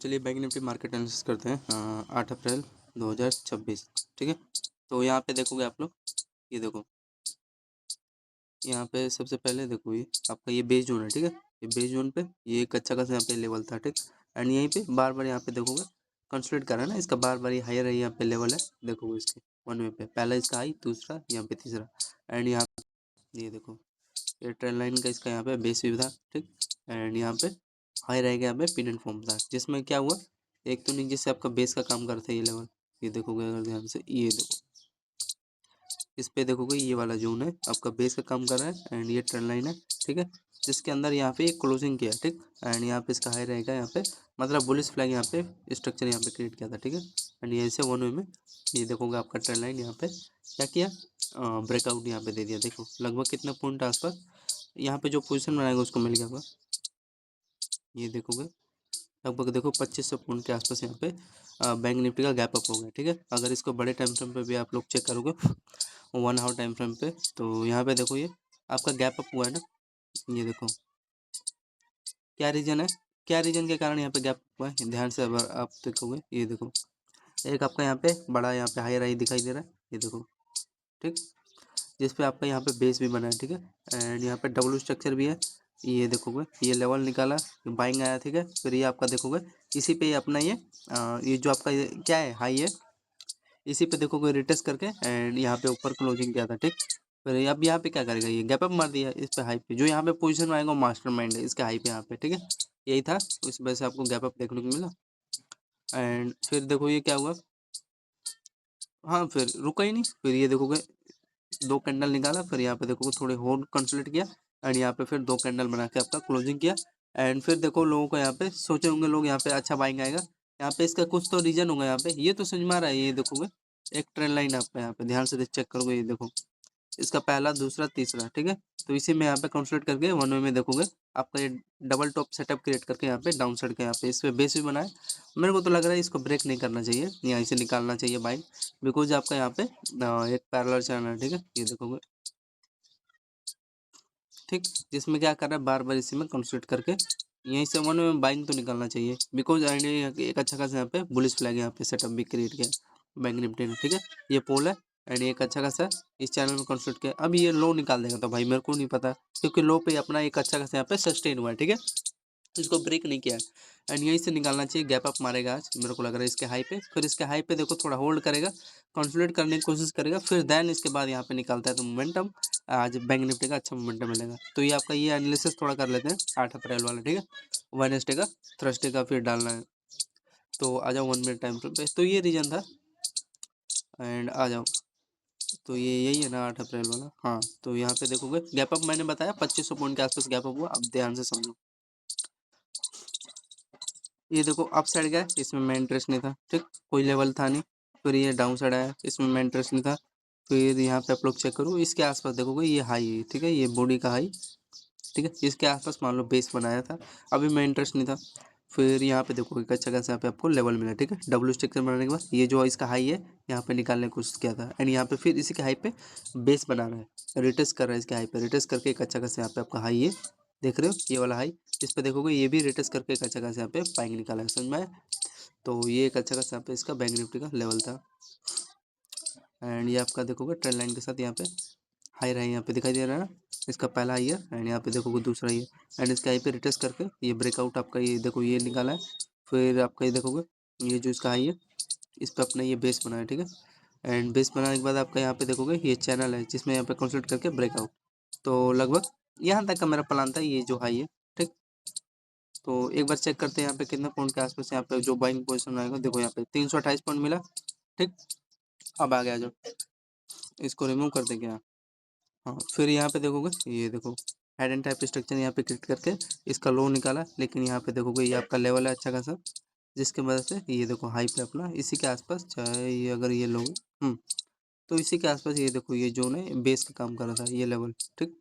चलिए bank Nifty market analysis करते हैं 8 अप्रैल 2026। ठीक है, तो यहाँ पे देखोगे आप लोग, ये देखो यहाँ पे सबसे पहले देखो ये आपका ये बेस जोन है। ठीक है, ये बेस जोन पे ये एक अच्छा खासा यहाँ पे लेवल था। ठीक, एंड यहीं पे बार बार यहाँ पे देखोगे कंसोलिडेट कर रहा है ना, इसका बार बार ये हायर है, यहाँ पे लेवल है। देखोगे इसके वन वे पे पहला इसका हाई, दूसरा यहाँ पे तीसरा, एंड यहाँ ये देखो ये ट्रेंड लाइन का इसका यहाँ पे बेस भी था। ठीक, एंड यहाँ पे हाई रहेगा, यहाँ पे पिन एंड फॉर्म था, जिसमें क्या हुआ, एक तो नीचे से आपका बेस का काम करता है ये लेवल, ये देखोगे अगर ध्यान से, ये देखो इस पे देखोगे ये वाला जोन है आपका बेस का काम कर रहा है, एंड ये ट्रेंड लाइन है। ठीक है, जिसके अंदर यहाँ पे क्लोजिंग किया। ठीक, एंड यहाँ पे इसका हाई रहेगा, यहाँ पे मतलब बुलिश फ्लैग यहाँ पे स्ट्रक्चर यहाँ पे क्रिएट किया था। ठीक है, एंड ये ऐसे वन वे में ये देखोगे आपका ट्रेंड लाइन यहाँ पे क्या किया, ब्रेकआउट यहाँ पे दे दिया। देखो लगभग कितना पॉइंट आसपास यहाँ पे जो पोजीशन बनाएगा उसको मिल गया होगा। ये देखोगे लगभग देखो 2500 पॉइंट के आसपास यहाँ पे बैंक निफ्टी का गैप अप हो गया। ठीक है, अगर इसको बड़े टाइम फ्रेम पे भी आप लोग चेक करोगे 1 आवर टाइम फ्रेम पे, तो यहाँ पे देखो ये आपका गैप अप हुआ है ना। ये देखो क्या रीजन है, क्या रीजन के कारण यहाँ पे गैप हुआ है, ध्यान से अगर आप देखोगे ये देखो एक आपका यहाँ पे बड़ा यहाँ पे हाई राई दिखाई दे रहा है, ये देखो। ठीक, जिसपे आपका यहाँ पे बेस भी बना है। ठीक है, एंड यहाँ पे डब्ल्यू स्ट्रक्चर भी है। ये देखोगे ये लेवल निकाला, बाइंग आया। ठीक है, फिर ये आपका देखोगे इसी पे अपना ये जो आपका ये क्या है हाई है, इसी पे देखोगे रिटेस्ट करके एंड यहाँ पे ऊपर क्लोजिंग किया था। ठीक, फिर अब यहाँ पे क्या करेगा, ये गैप अप मार दिया इस पे हाई पे, जो यहाँ पे पोजीशन आएगा मास्टर माइंड है इसके हाई पे यहाँ पे। ठीक है, यही था, इस वजह से आपको गैप अप देखने को मिला। एंड फिर देखो ये क्या हुआ, हाँ फिर रुका ही नहीं, फिर ये देखोगे 2 कैंडल निकाला, फिर यहाँ पे देखो थोड़े होल्ड कंसोलिडेट किया, एंड यहाँ पे फिर 2 कैंडल बना के आपका क्लोजिंग किया। एंड फिर देखो लोगों को यहाँ पे सोचे होंगे लोग यहाँ पे अच्छा बाइंग आएगा, यहाँ पे इसका कुछ तो रीजन होगा। यहाँ पे ये तो समझ में आ रहा है, ये देखोगे एक ट्रेंड लाइन आपका यहाँ पे ध्यान से चेक करोगे, ये देखो इसका पहला दूसरा तीसरा। ठीक है, तो इसी में यहाँ पे कंसोलिडेट करके वन वे में देखोगे आपका ये डबल टॉप सेटअप क्रिएट करके यहाँ पे डाउन साइड के यहाँ पे इस पे बेस भी बनाए। मेरे को तो लग रहा है इसको ब्रेक नहीं करना चाहिए, यहाँ से निकालना चाहिए बाइंग, बिकॉज आपका यहाँ पे एक पैरेलल चैनल है। ठीक है, ये देखोगे ठीक, जिसमें क्या कर रहा है बार बार इसी में कंसोलिडेट करके यहीं से वन में बाइंग तो निकालना चाहिए, बिकॉज आइडिया एक अच्छा खासा यहाँ पे बुलिश फ्लैग यहाँ पे सेटअप भी क्रिएट किया बैंक निफ्टी ने। ठीक है, ये पोल है एंड एक अच्छा खासा इस चैनल में कंसोलिडेट किया। अब ये लो निकाल देगा तो भाई मेरे को नहीं पता, क्योंकि लो पे अपना एक अच्छा खासा यहाँ पे सस्टेन हुआ है। ठीक है, तो इसको ब्रेक नहीं किया एंड यहीं से निकालना चाहिए, गैप अप मारेगा आज मेरे को लग रहा है इसके हाई पे, फिर इसके हाई पे देखो थोड़ा होल्ड करेगा, कंसोलिडेट करने की कोशिश करेगा, फिर देन इसके बाद यहाँ पे निकालता है तो मोमेंटम आज बैंक निफ्टी का अच्छा मोमेंटम मिलेगा। तो ये आपका ये एनालिसिस थोड़ा कर लेते हैं 8 अप्रैल वाला। ठीक है, वेडनेसडे का, थर्सडे का फिर डालना है, तो आ जाओ 1 मिनट टाइम पे। तो ये रीजन था एंड आ जाओ, तो ये यही है ना 8 अप्रैल वाला। हाँ, तो यहाँ पे देखोगे गैप अप मैंने बताया 2500 पॉइंट के आसपास गैप अप हुआ, अब ध्यान से समझो। ये देखो अप साइड गया, इसमें मैं इंटरेस्ट नहीं था। ठीक, कोई लेवल था नहीं, फिर ये डाउन साइड आया, इसमें मैं इंटरेस्ट नहीं था। फिर यहाँ पे आप लोग चेक करो इसके आसपास देखोगे ये हाई है। ठीक है, ये बॉडी का हाई। ठीक है, इसके आसपास मान लो बेस बनाया था, अभी मैं इंटरेस्ट नहीं था। फिर यहाँ पे देखो एक अच्छा खासा यहाँ पे आपको लेवल मिला। ठीक है, डब्ल्यू स्ट्रक्चर बनाने के बाद ये जो इसका हाई है यहाँ पे निकालने की कोशिश किया था, एंड यहाँ पे फिर इसी के हाई पे बेस बना रहा है, रिटेस्ट कर रहा है इसके हाई पे, रिटेस्ट करके एक अच्छा खासा यहाँ पे आपका हाई है, देख रहे हो ये वाला हाई, इस पे देखोगे ये भी रिटेस्ट करके एक अच्छा खासा यहाँ पे बाइंग निकाला है, समझ में आया? तो ये एक अच्छा खासा यहाँ पे इसका बैंक निफ्टी का लेवल था, एंड ये आपका देखोगे ट्रेंड लाइन के साथ यहाँ पे हाई रहा है, यहाँ पे दिखाई दे रहा है ना, इसका पहला हाई है एंड यहाँ पे देखोगे दूसरा ही है, एंड इसके हाई पे रिटेस्ट करके ये ब्रेकआउट आपका ये देखो ये निकाला है। फिर आपका ये देखोगे ये जो इसका हाई है इस पर अपना ये बेस बना है। ठीक है, एंड बेस बनाने के बाद आपका यहाँ पे देखोगे ये चैनल है जिसमें यहाँ पे कंसल्ट करके ब्रेकआउट, तो लगभग यहाँ तक का मेरा प्लान था, ये जो हाई है। ठीक, तो एक बार चेक करते हैं यहाँ पे कितना पॉइंट के आसपास यहाँ पे जो बाइंग पोजिशन आएगा, देखो यहाँ पे 328 पॉइंट मिला। ठीक, अब आ गया जो इसको रिमूव कर देंगे यहाँ। हाँ, फिर यहाँ पे देखोगे ये देखो हेड एंड टाइप स्ट्रक्चर यहाँ पे क्लिक करके इसका लो निकाला, लेकिन यहाँ पे देखोगे ये आपका लेवल है अच्छा खासा, जिसकी वजह से ये देखो हाई पे अपना इसी के आसपास, चाहे ये अगर ये लो तो इसी के आसपास ये देखो ये जोन है बेस का काम कर रहा था, ये लेवल। ठीक,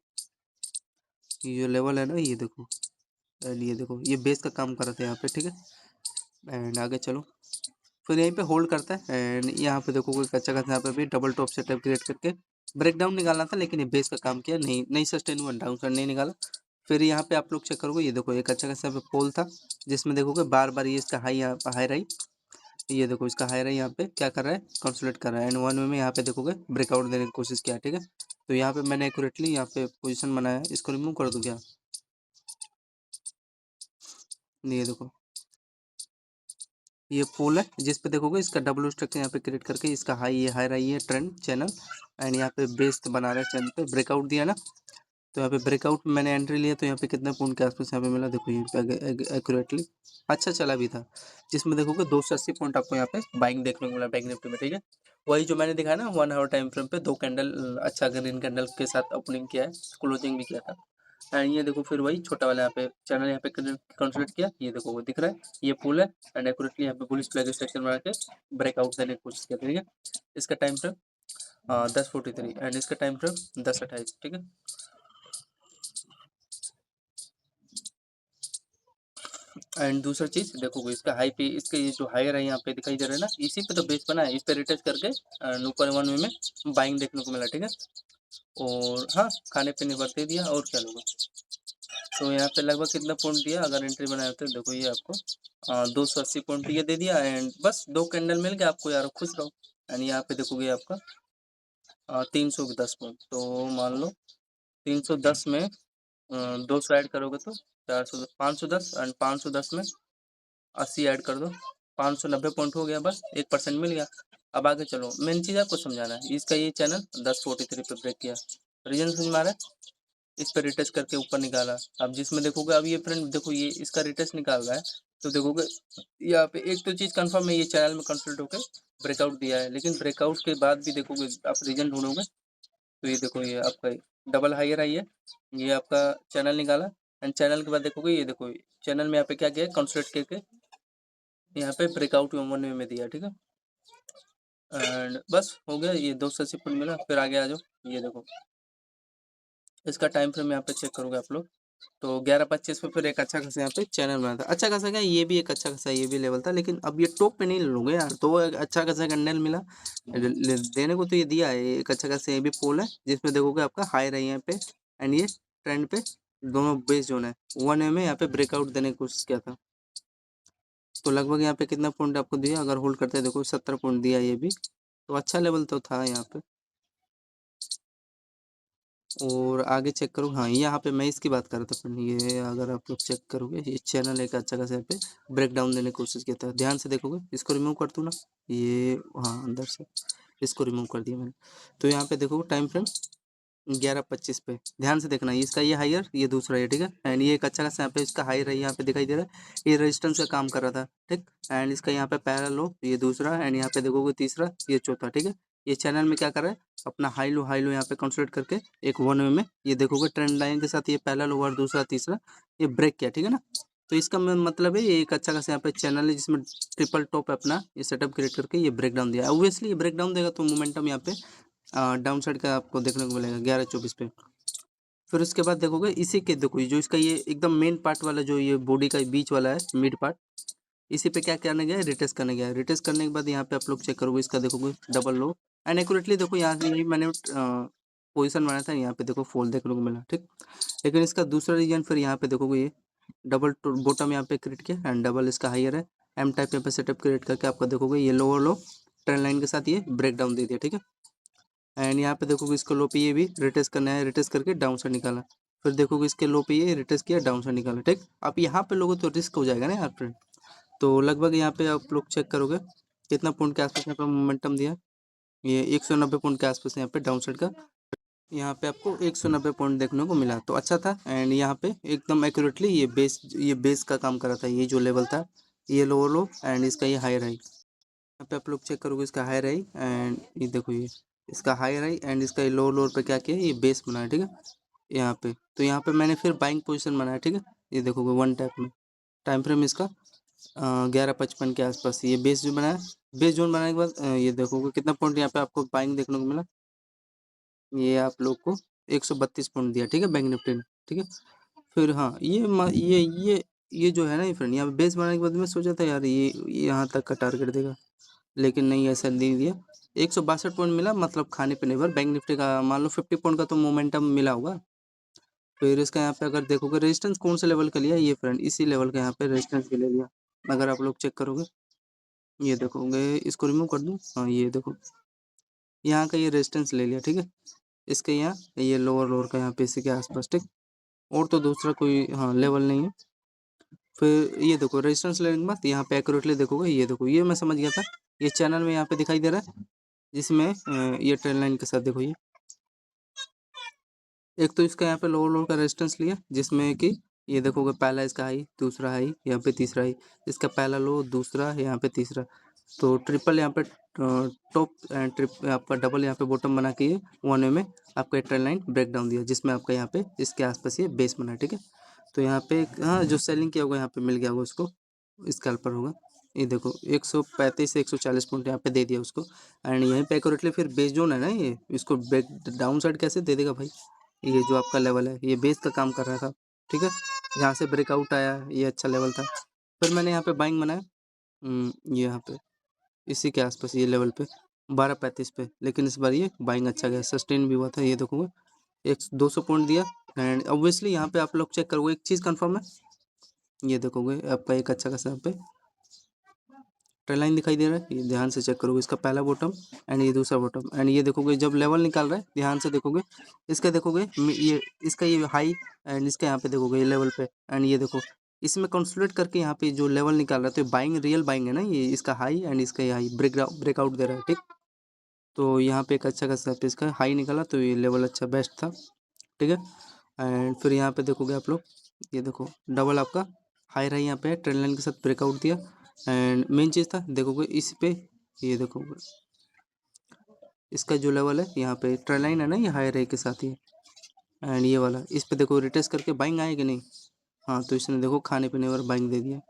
ये जो लेवल है ना ये देखो, एंड ये देखो ये बेस का काम कर रहा था यहाँ पे। ठीक है, एंड आगे चलो, फिर यहीं पे होल्ड करता है एंड यहाँ पे देखो कोई अच्छा खासा यहाँ पे भी डबल टॉप सेटअप क्रिएट करके ब्रेकडाउन निकालना था, लेकिन ये बेस का काम किया नहीं, नहीं सस्टेन हुआ, डाउन साइड नहीं निकाला। फिर यहाँ पे आप लोग चेक करोगे, ये देखो एक अच्छा खासा पोल था जिसमें देखोगे बार बार ये इसका हाई, यहाँ हाई रही, ये देखो इसका हाई रही यहाँ पे क्या कर रहा है, कंसोलिडेट कर रहा है। एंड वन वे में यहाँ पे देखोगे ब्रेकआउट देने की कोशिश किया, ठीक है। तो यहाँ पे मैंने एक्यूरेटली यहाँ पे पोजीशन बनाया, इसको रिमूव कर दूं क्या, ये देखो ये पोल है जिस पे देखोगे इसका डबल स्ट्रक्चर यहाँ पे क्रिएट करके इसका हाई, ये हाई रही है ट्रेंड चैनल, एंड यहाँ पे बेस बना रहा है चैनल पे, ब्रेकआउट दिया ना। तो यहाँ पे ब्रेकआउट में मैंने एंट्री लिया, तो यहाँ पे कितने पॉइंट के आसपास यहाँ पे मिला, देखो ये एक्यूरेटली अच्छा चला भी था, जिसमें देखोगे 280 पॉइंट आपको यहाँ पे बाइंग देखने को मिला बैंक निफ्टी में, ठीक है। वही जो मैंने दिखाया ना 1 आवर टाइम फ्रेम पे 2 कैंडल अच्छा ग्रीन कैंडल के साथ ओपनिंग किया है, क्लोजिंग भी किया था। एंड ये देखो फिर वही छोटा वाला यहाँ पे चैनल यहाँ पे कंसोलिडेट किया, ये देखो वो दिख रहा है, ये पुल है। एंड एक्यूरेटली यहाँ पे बुलिश फ्लैग स्ट्रक्चर बना के ब्रेकआउट देने की कोशिश किया, ठीक है। इसका टाइम फ्रेम 10:43 एंड इसका टाइम फ्रेम 10:28, ठीक है। एंड दूसरा चीज देखोगे इसका हाई पे, इसका ये जो हायर है यहाँ पे दिखाई दे रहा है ना, इसी पे तो बेस बना है, इस पे रिटच करके ऊपर वन वे में बाइंग देखने को मिला, ठीक है। और हाँ खाने पीने भरते दिया और क्या लोगे। तो यहाँ पे लगभग कितना पॉइंट दिया अगर एंट्री बनाए तो देखो ये आपको 280 पॉइंट ये दे दिया। एंड बस 2 कैंडल मिल गया आपको यार, खुश रहो। एंड यहाँ पे देखोगे आपका 310 पॉइंट, तो मान लो 310 में 200 ऐड करोगे तो 400, 510 एंड 510 में 80 ऐड कर दो, 590 पॉइंट हो गया, बस 1% मिल गया। अब आगे चलो, मेन चीज आपको समझाना है, इसका ये चैनल 10:43 पे ब्रेक किया, रीजन समझ में आ रहा है। इस पर रिटच करके ऊपर निकाला, अब जिसमें देखोगे अब ये फ्रेंड देखो ये इसका रिटच निकाल रहा है, तो देखोगे यहाँ पे एक तो चीज कंफर्म है, ये चैनल में कंसल्ट होकर ब्रेकआउट दिया है, लेकिन ब्रेकआउट के बाद भी देखोगे आप रीजन ढूंढोगे, तो ये देखो ये आपका डबल हायर आई है, ये आपका चैनल निकाला। एंड चैनल के बाद देखोगे ये देखो चैनल में यहाँ पे क्या किया, कंसल्ट करके यहाँ पे ब्रेकआउट वन वे में दिया, ठीक है। एंड बस हो गया, ये 280 पॉइंट मिला। फिर आगे आ जाओ, ये देखो इसका टाइम फ्रेम यहाँ पे चेक करोगे आप लोग, तो 11:25 पे फिर एक अच्छा खासा यहाँ पे चैनल बना था, अच्छा खासा क्या, ये भी एक अच्छा खासा ये भी लेवल था, लेकिन अब ये टॉप पे नहीं ले लूंगे यार, तो एक अच्छा खासा कैंडल मिला देने को, तो ये दिया है एक अच्छा खासा, ये भी पोल है जिसमें देखोगे आपका हाई रही है यहाँ पे, एंड ये ट्रेंड पे दोनों बेस जोन है, वन वे में यहाँ पे ब्रेकआउट देने की कोशिश किया था। तो लगभग यहाँ पे कितना पॉइंट आपको दिया, अगर होल्ड करते हैं देखो 70 पॉइंट दिया ये भी, तो अच्छा लेवल तो था यहाँ पे। और आगे चेक करो, हाँ यहाँ पे मैं इसकी बात कर रहा था फ्रेंड, ये अगर आप लोग चेक करोगे ये चैनल एक अच्छा खासा यहाँ पे ब्रेक डाउन देने की कोशिश किया था, ध्यान से देखोगे, इसको रिमूव कर दूँ ना, ये हाँ अंदर से इसको रिमूव कर दिया मैंने। तो यहाँ पे देखोगे टाइम फ्रेम 11:25 पे, ध्यान से देखना, इसका ये हायर ये दूसरा है, ठीक है। एंड ये एक अच्छा खासा यहाँ पे इसका हाई रही यहाँ पे दिखाई दे रहा है, ये रेजिस्टेंस का काम कर रहा था, ठीक। एंड इसका यहाँ पे पैरेलल लो, ये दूसरा, एंड यहाँ पे देखोगे तीसरा, ये चौथा, ठीक है। ये चैनल में क्या कर रहा है, अपना हाई लो यहाँ पे कंसोलिडेट करके एक वन वे में, ये देखोगे ट्रेंड लाइन के साथ ये पैरेलल ओवर दूसरा तीसरा ये ब्रेक किया, ठीक है ना। तो इसका मतलब है ये एक अच्छा खासा यहाँ पे चैनल है जिसमें ट्रिपल टॉप अपना ये सेटअप क्रिएट करके ये ब्रेक डाउन दिया, ऑब्वियसली ये ब्रेक डाउन देगा तो मोमेंटम यहाँ पे डाउन साइड का आपको देखने को मिलेगा 11:24 पे। फिर उसके बाद देखोगे इसी के देखो जो इसका ये एकदम मेन पार्ट वाला जो ये बॉडी का बीच वाला है मिड पार्ट, इसी पे क्या करने गया है, रिटेस्ट करने गया है। रिटेस्ट करने के बाद यहाँ पे आप लोग चेक करोगे, इसका देखोगे डबल लो, एंड एक्यूरेटली देखो यहाँ से ये मैंने पोजीशन बनाया था, यहाँ पे देखो फॉल देखने को मिला, ठीक। लेकिन इसका दूसरा रीजन फिर यहाँ पे देखोगे ये डबल बॉटम यहाँ पे क्रिएट किया, एंड डबल इसका हाइयर है, एम टाइप यहाँ पे सेटअप क्रिएट करके आपका देखोगे ये लोअर लो ट्रेंड लाइन के साथ ये ब्रेक डाउन दे दिया, ठीक है। एंड यहाँ पे देखोगे इसको लो पे ये भी रिटेस्ट करना है, रिटेस्ट करके डाउन साइड निकाला, फिर देखोगे इसके लो पे ये रिटेस्ट किया डाउन साइड निकाला, ठीक। अब यहाँ पे लोगों तो रिस्क हो जाएगा ना यार फ्रेंड। तो लगभग यहाँ पे आप लोग चेक करोगे कितना पॉइंट के आसपास यहाँ पे मोमेंटम दिया, ये 190 पॉइंट के आसपास यहाँ पे डाउन साइड का, यहाँ पे आपको 190 पॉइंट देखने को मिला, तो अच्छा था। एंड यहाँ पे एकदम एक्यूरेटली ये बेस का काम कर रहा था, ये जो लेवल था ये लोअर लो एंड इसका ये हायर हाई, यहाँ पे आप लोग चेक करोगे इसका हायर हाई, एंड ये देखो ये इसका हायर हाई एंड इसका ये लोअर पे क्या किया, ये बेस बनाया, ठीक है। यहाँ पे तो यहाँ पे मैंने फिर बाइंग पोजीशन बनाया, ठीक है। ये देखोगे वन टैप में टाइम फ्रेम इसका 11:55 के आसपास ये बेस जो बनाया, बेस जोन बनाने के बाद ये देखोगे कितना पॉइंट यहाँ पे आपको बाइंग देखने को मिला, ये आप लोग को 132 पॉइंट दिया, ठीक है, बैंक निफ्टी ने, ठीक है। फिर हाँ ये जो है ना ये फ्रेंड, यहाँ पे बेस बनाने के बाद मैं सोचा था यार ये यहाँ तक का टारगेट देगा, लेकिन नहीं ऐसा नहीं दिया। 162 पॉइंट मिला, मतलब खाने पे निर्भर बैंक निफ्टी का मान लो 50 पॉइंट का तो मोमेंटम मिला होगा, फिर इसका यहाँ पे अगर देखोगे रेजिस्टेंस कौन से लेवल का लिया, ये फ्रेंड इसी लेवल का यहाँ पे रेजिस्टेंस के लिए लिया। अगर आप लोग चेक करोगे, ये देखोगे, इसको रिमूव कर दूँ, हाँ ये देखो यहाँ का ये रेजिस्टेंस ले लिया, ठीक है। इसके यहाँ ये लोअर लोअर का यहाँ पे इसी के आसपास, ठीक। और तो दूसरा कोई हाँ लेवल नहीं है। फिर ये देखो रेजिस्टेंस लेने के बाद यहाँ पे एक्यूरेटली देखोगे, ये देखो ये मैं समझ गया था, ये चैनल में यहाँ पे दिखाई दे रहा है, जिसमें ये ट्रेन लाइन के साथ देखो ये एक तो इसका यहाँ पे लोअर लोअर का रेजिस्टेंस लिया, जिसमें कि ये देखोगे पहला इसका हाई, दूसरा हाई, यहाँ पे तीसरा हाई, इसका पहला लो, दूसरा यहाँ पे तीसरा, तो ट्रिपल यहाँ पे टॉप एंड ट्रिप आपका डबल यहाँ पे बॉटम बना के ये वन वे में आपका ट्रेन लाइन ब्रेक डाउन दिया, जिसमें आपका यहाँ पे इसके आसपास ये बेस बना है, ठीक है। तो यहाँ पे हाँ जो सेलिंग किया होगा यहाँ पे मिल गया होगा उसको, स्कैल्पर होगा, ये देखो 135 से 140 पॉइंट यहाँ पे दे दिया उसको। एंड यहीं पे एक्यूरेटली फिर बेस जोन है ना, ये इसको ब्रेक डाउन साइड कैसे दे देगा भाई, ये जो आपका लेवल है ये बेस का काम कर रहा था, ठीक है। यहाँ से ब्रेकआउट आया, ये अच्छा लेवल था, फिर मैंने यहाँ पे बाइंग बनाया, ये यहाँ पे इसी के आसपास ये लेवल पे 12:35 पे, लेकिन इस बार ये बाइंग अच्छा गया, सस्टेन भी हुआ था, ये देखोगे 200 पॉइंट दिया। एंड ऑब्वियसली यहाँ पे आप लोग चेक करोगे, एक चीज़ कंफर्म है, ये देखोगे आपका एक अच्छा खासा यहाँ पे ट्रेन लाइन दिखाई दे रहा है, ये ध्यान से चेक करोगे, इसका पहला बॉटम एंड ये दूसरा बॉटम, एंड ये देखोगे जब लेवल निकाल रहा है, ध्यान से देखोगे, इसका देखोगे ये इसका ये हाई, एंड इसका यहाँ पे देखोगे ये लेवल पे, एंड ये देखो इसमें कंसोलिडेट करके यहाँ पे जो लेवल निकाल रहा है, तो बाइंग रियल बाइंग है ना, ये इसका हाई एंड इसका ये हाई ब्रेकआउट दे रहा है, ठीक। तो यहाँ पे एक अच्छा खासा इसका हाई निकाला, तो ये लेवल अच्छा बेस्ट था, ठीक है। एंड फिर यहाँ पे देखोगे आप लोग, ये देखो डबल आपका हाई रहा यहाँ पे ट्रेंड लाइन के साथ ब्रेकआउट दिया। एंड मेन चीज़ था देखोगे इस पे, ये देखोगे इसका जो लेवल है यहाँ पे ट्रेंड लाइन है ना, ये हाई रे के साथ ही, एंड ये वाला इस पे देखो रिटेस्ट करके बाइंग आए कि नहीं, हाँ तो इसने देखो खाने पीने पर बाइंग दे दिया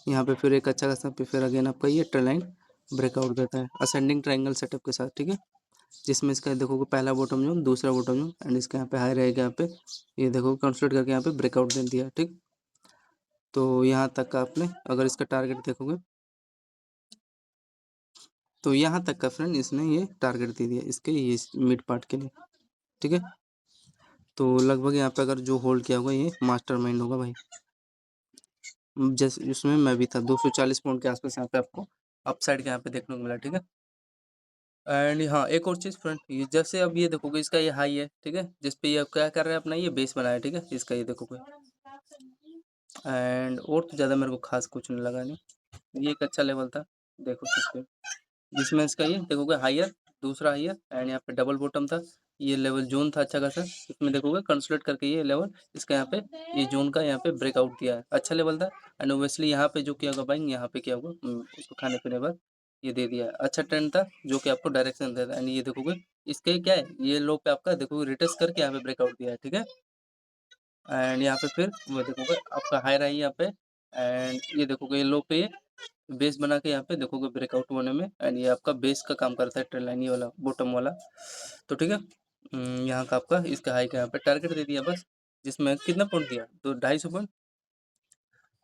यहाँ पे। फिर एक अच्छा खासा पे फिर अगेन आपका ये ट्रेंड लाइन ब्रेकआउट देता है असेंडिंग ट्रायंगल सेटअप के साथ, ठीक है, जिसमें इसका देखोगे पहला बॉटम जोन, दूसरा बॉटम जोन, एंड इसका यहाँ पे हाई रहेगा, यहाँ पे ये देखो कंसोलिडेट करके यहाँ पे ब्रेकआउट दे दिया, ठीक। तो यहाँ तक का आपने अगर इसका टारगेट देखोगे, तो यहाँ तक का फ्रेंड इसने ये टारगेट दे दिया इसके ये मिड पार्ट के लिए, ठीक है। तो लगभग यहाँ पे अगर जो होल्ड किया होगा ये मास्टरमाइंड होगा भाई, जैसे उसमें मैं भी था, 240 पॉइंट के आसपास यहाँ पे आपको अपसाइड के यहाँ पे देखने को मिला, ठीक है। एंड हाँ एक और चीज़ फ्रेंड, ये जैसे अब ये देखोगे इसका ये हाई है, ठीक है, जिसपे ये अब क्या कर रहा है अपना ये बेस बनाया, ठीक है, इसका ये देखोगे। एंड और तो ज़्यादा मेरे को खास कुछ नहीं लगा, नहीं ये एक अच्छा लेवल था, देखो इसके जिसमें इसका ये देखोगे हायर, दूसरा हायर, एंड यहाँ पे डबल बॉटम था, ये लेवल जोन था अच्छा खासा, इसमें देखोगे कंसोलिडेट करके ये लेवल इसका यहाँ पे ये जोन का यहाँ पे ब्रेकआउट दिया है, अच्छा लेवल था। एंड ओबियसली यहाँ पे जो किया होगा बाइंग, यहाँ पे किया होगा उसको खाने पीने पर ये दे दिया है, अच्छा ट्रेंड था जो कि आपको डायरेक्शन देता है। एंड ये देखोगे इसके क्या है, ये लो पे आपका देखोगे रिटेस्ट करके यहाँ पे ब्रेकआउट दिया है, ठीक है। एंड यहाँ पे फिर वो देखोगे आपका हाई रहा है यहाँ पे, एंड ये देखोगे ये लो पे बेस बना के यहाँ पे देखोगे ब्रेकआउट होने में, एंड ये आपका बेस का काम करता है ट्रेंड लाइन, ये वाला बॉटम वाला, तो ठीक है। यहाँ का आपका इसका हाई का यहाँ पे टारगेट दे दिया बस, जिसमें कितना पॉइंट दिया, तो 250 पॉइंट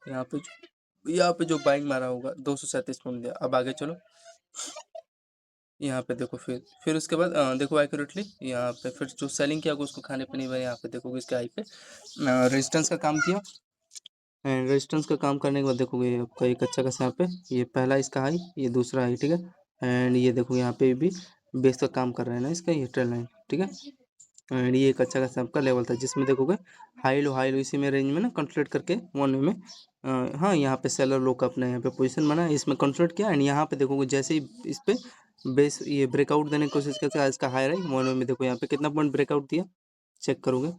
यहाँ पे जो बाइंग मारा होगा 237 पॉइंट दिया। अब आगे चलो, यहाँ पे देखो फिर उसके बाद देखो एक्यूरेटली यहाँ पे फिर जो सेलिंग किया होगा उसको खाने पीने में, यहाँ पे देखोगे इसके हाई पे रेजिस्टेंस का काम किया, एंड रेजिस्टेंस का काम करने के बाद देखोगे आपका एक अच्छा खासा यहाँ पे ये पहला इसका हाई, ये दूसरा हाई, ठीक है। एंड ये देखो यहाँ पे भी बेस का काम कर रहा है ना इसका ये ट्रेंड लाइन, ठीक है। एंड ये एक अच्छा खासा आपका लेवल था, जिसमें देखोगे हाई लो इसी में रेंज में ना कंसोलिडेट करके वन वे में हाँ यहाँ पे सेलर लो का अपना यहाँ पे पोजीशन बना, इसमें कंसोलिडेट किया, एंड यहाँ पे देखोगे जैसे ही इस पे बेस ये ब्रेकआउट देने की कोशिश करते हैं, इसका हाई रही वन वे में देखो यहाँ पे कितना पॉइंट ब्रेकआउट दिया, चेक करोगे,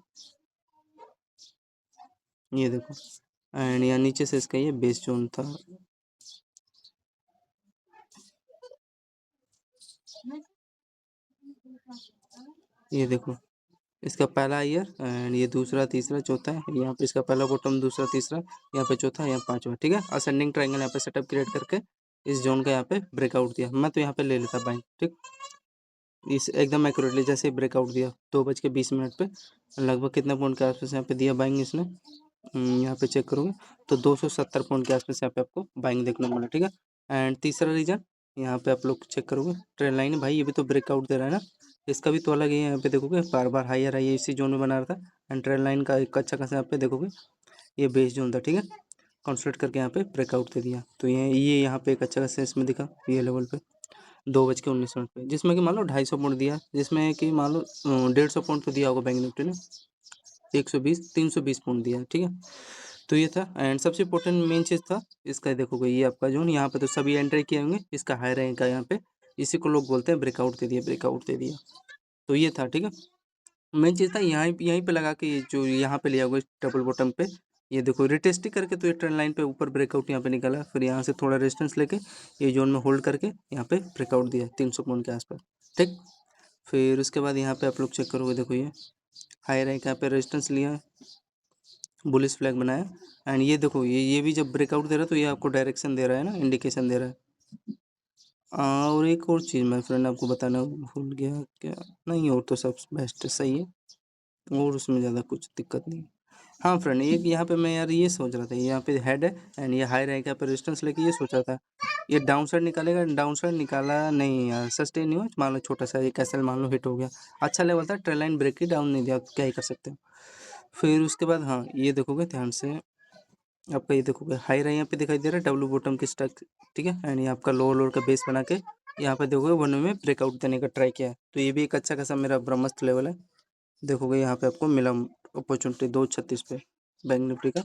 ये देखो। एंड यहाँ नीचे से इसका ये बेस जोन था, ये देखो इसका पहला ईयर, एंड ये दूसरा तीसरा चौथा है, यहाँ पे इसका पहला बॉटम, दूसरा तीसरा, यहाँ पे चौथा, यहाँ पांचवा, ठीक है। असेंडिंग ट्रायंगल यहाँ पे सेटअप क्रिएट करके इस जोन का यहाँ पे ब्रेकआउट दिया, मैं तो यहाँ पे ले लेता बाइंग, ठीक। इस एकदम एक्यूरेटली जैसे ही ब्रेकआउट दिया 2:20 पे लगभग कितना पॉइंट के आसपास यहाँ पे दिया बाइंग इसने, यहाँ पे चेक करोगे तो 270 पॉइंट के आसपास यहाँ पे आपको बाइंग देखने को मिला, ठीक है। एंड तीसरा रीजन यहाँ पे आप लोग चेक करोगे ट्रेंड लाइन, भाई ये भी तो ब्रेकआउट दे रहा है ना, इसका भी तो अलग ही है, यहाँ पे देखोगे बार बार हायर हाई इसी जोन में बना रहा था। एंड ट्रेंड लाइन का एक अच्छा खासा यहाँ पे देखोगे ये बेस जोन था, ठीक है। कंसोलिडेट करके यहाँ पे ब्रेकआउट दे दिया, तो ये यहाँ पे एक अच्छा खासा इसमें दिखा ये लेवल पे 2:19 पे, जिसमें कि मान लो 250 पॉइंट दिया, जिसमें कि मान लो 150 पॉइंट तो दिया होगा बैंक निफ्टी ने, 120 320 पॉइंट दिया, ठीक है। तो ये था। एंड सबसे इंपॉर्टेंट मेन चीज़ था इसका, देखोगे ये आपका जोन यहाँ पे तो सभी एंट्री किए होंगे, इसका हाई रैंक का यहाँ पे, इसी को लोग बोलते हैं ब्रेकआउट दे दिया, ब्रेकआउट दे दिया। तो ये था, ठीक है। मेन चीज़ था यहाँ यहीं पे लगा के ये जो यहाँ पे लिया हुआ डबल बॉटम पे, ये देखो रिटेस्टिंग करके तो ये ट्रेंड लाइन पे ऊपर ब्रेकआउट यहाँ पे निकला, फिर यहाँ से थोड़ा रेजिस्टेंस लेके ये जोन में होल्ड करके यहाँ पे ब्रेकआउट दिया 300 पॉइंट के आसपास, ठीक। फिर उसके बाद यहाँ पे आप लोग चेक करोगे, देखो ये हाई रैंक यहाँ पे रेजिस्टेंस लिया, बुलिश फ्लैग बनाया। एंड ये देखो ये भी जब ब्रेकआउट दे रहा है तो ये आपको डायरेक्शन दे रहा है ना, इंडिकेशन दे रहा है। और एक और चीज़ मैं फ्रेंड आपको बताना भूल गया क्या, नहीं और तो सब बेस्ट सही है, और उसमें ज़्यादा कुछ दिक्कत नहीं। हाँ फ्रेंड, एक यहाँ पे मैं यार ये सोच रहा था, यहाँ पे हेड है एंड ये हाई रैंक यहाँ पे रेजिस्टेंस लेके ये सोच रहा था ये डाउन साइड निकालेगा, डाउन साइड निकाला नहीं यार, सस्टेन नहीं हुआ, मान लो छोटा सा एक एसएल मान लो हिट हो गया, अच्छा लेवल था, ट्रेंड लाइन ब्रेक ही डाउन नहीं दिया, तो क्या ही कर सकते हो। फिर उसके बाद हाँ ये देखोगे ध्यान से, आपका ये देखोगे हाई रहा यहाँ पे दिखाई दे रहा है डब्लू बॉटम की स्टक, ठीक है। एंड ये आपका लोअर लोअर का बेस बना के यहाँ पे देखोगे वन में ब्रेकआउट देने का ट्राई किया है, तो ये भी एक अच्छा खासा मेरा ब्रह्मस्त्र लेवल है। देखोगे यहाँ पे आपको मिला अपॉर्चुनिटी 2:36 पे बैंक निफ्टी का,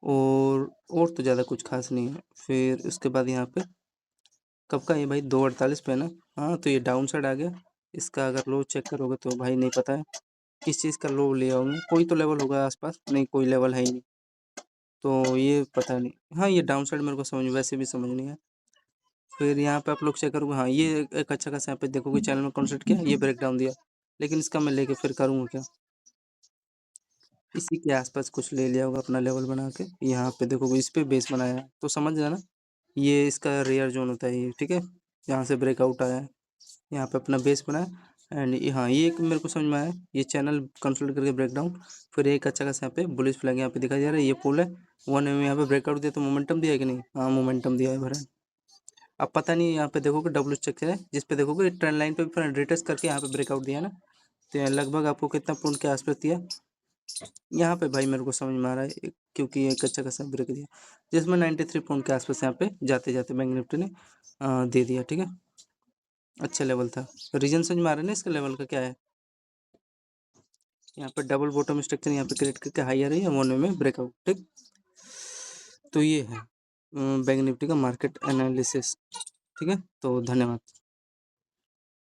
और तो ज़्यादा कुछ खास नहीं है। फिर उसके बाद यहाँ पे कब का ये भाई 2:48 पे है ना, हाँ तो ये डाउन साइड आ गया, इसका अगर लो चेक करोगे तो भाई नहीं पता है किस चीज़ का लो ले आओगे, कोई तो लेवल होगा आसपास, नहीं कोई लेवल है ही नहीं, तो ये पता नहीं। हाँ ये डाउन साइड मेरे को समझ वैसे भी समझ नहीं है। फिर यहाँ पे आप लोग चेक करोगे, हाँ ये एक अच्छा खासा यहाँ पे देखोगे चैनल में कॉन्सेप्ट किया, ये ब्रेक डाउन दिया, लेकिन इसका मैं लेके फिर करूँगा क्या, इसी के आसपास कुछ ले लिया होगा अपना लेवल बना के, यहाँ पे देखोगे इस पे बेस बनाया है, तो समझ जाना ये इसका रेयर जोन होता है ये, ठीक है। यहाँ से ब्रेकआउट आया है, यहाँ पे अपना बेस बनाया, एंड हाँ ये एक मेरे को समझ में आया, ये चैनल कंसोलिडेट करके ब्रेकडाउन, फिर एक अच्छा खासा यहाँ पे बुलिश फ्लैग यहाँ पे दिखाई दे रहा है, ये पुल है 1 में यहाँ पे ब्रेकआउट दिया, तो मोमेंटम दिया है कि नहीं, हाँ मोमेंटम दिया है भरा। अब पता नहीं यहाँ पे देखोगे डब्ल्यू स्ट्रक्चर है, जिस पे देखोगे ट्रेंड लाइन पे भी रिटेस्ट करके यहाँ पे ब्रेकआउट दिया ना, तो यहाँ लगभग आपको कितना पॉइंट के आसपास दिया, यहाँ पे भाई मेरे को समझ में आ रहा है क्योंकि एक अच्छा खासा ब्रेक दिया, जिसमें 93 पॉइंट के आसपास यहाँ पे जाते जाते बैंक निफ्टी ने दे दिया, ठीक है। अच्छा लेवल था, रीजन समझ में आ रहा है ना इसका लेवल का क्या है, यहाँ पे डबल बॉटम स्ट्रक्चर यहाँ पे क्रिएट करके हाई आ रही है 1 में ब्रेकआउट, ठीक। तो ये है बैंक निफ्टी का मार्केट एनालिसिस, ठीक है। तो धन्यवाद।